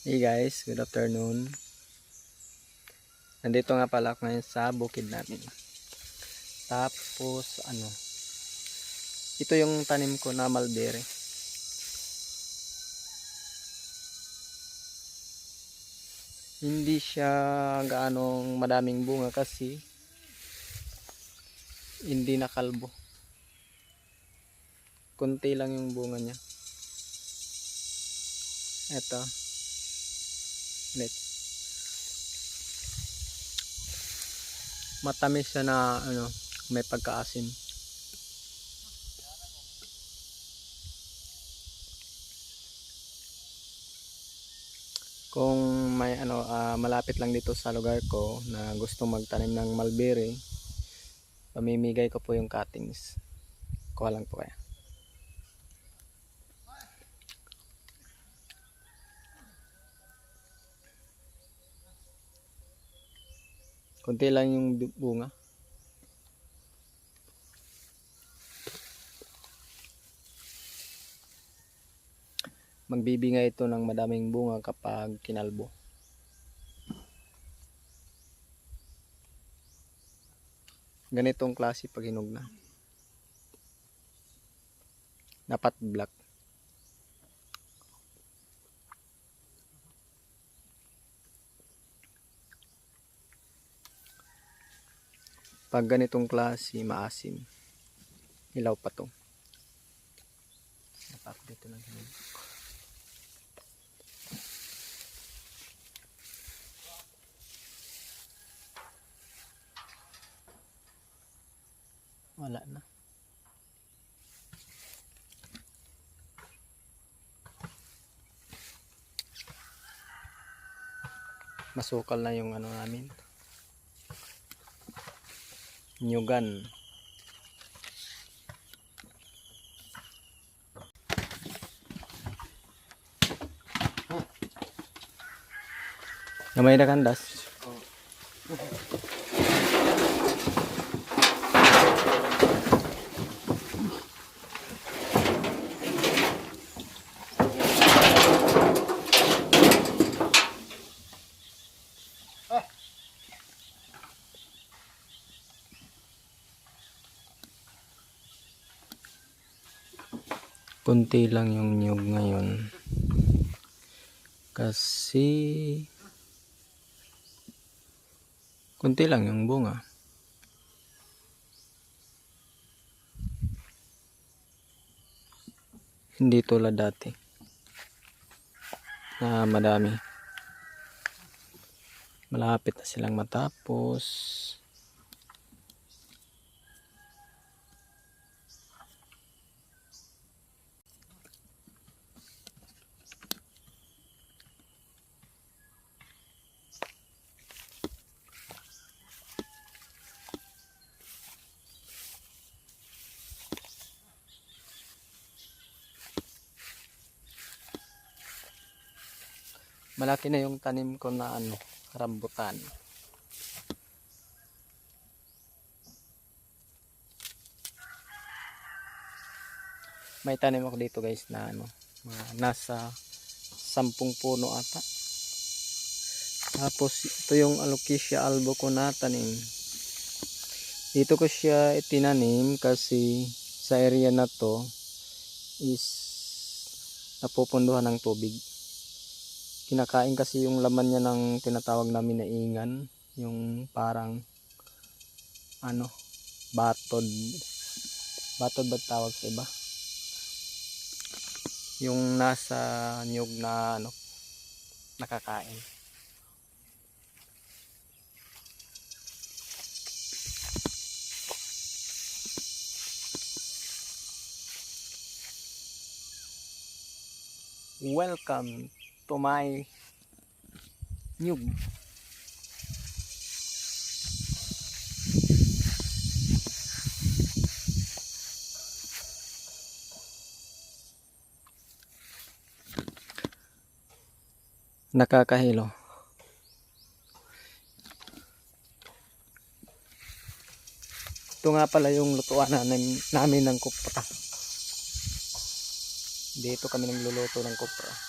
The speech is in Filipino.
Hey guys, good afternoon. Nandito nga pala ako ngayon sa bukid namin. Tapos ito yung tanim ko na mulberry. Hindi siya gaanong madaming bunga kasi hindi nakalbo. Kunti lang yung bunga niya. Ito. Matamis siya na may pagkaasim. Kung may malapit lang dito sa lugar ko na gusto magtanim ng mulberry, pamimigay ko po yung cuttings. Kuha lang po kaya. Kunti lang yung bunga. Magbibigay ito ng madaming bunga kapag kinalbo. Ganitong klase pag hinog na. Dapat black. Pag ganitong klase, maasim. Hilaw pa to. Dapat dito lang hinog. Wala na. Masukal na yung namin. Nyugan. Namay na kandas. Kunti lang yung nyug ngayon kasi kunti lang yung bunga. Hindi tulad dati na madami. Malapit na silang matapos. Malaki na yung tanim ko na rambutan. May tanim ako dito guys na nasa 10 puno ata. Tapos ito yung alocasia albo ko na tanim. Dito ko siya itinanim kasi sa area na to is napupunduhan ng tubig. Kinakain kasi yung laman niya ng tinatawag namin na ingan, yung parang batod ba tawag sa iba, yung nasa nyug na nakakain. Welcome to my nyug. Nakakahilo. Ito nga pala yung lutuan namin ng kupra. Dito kami nagluluto ng kupra.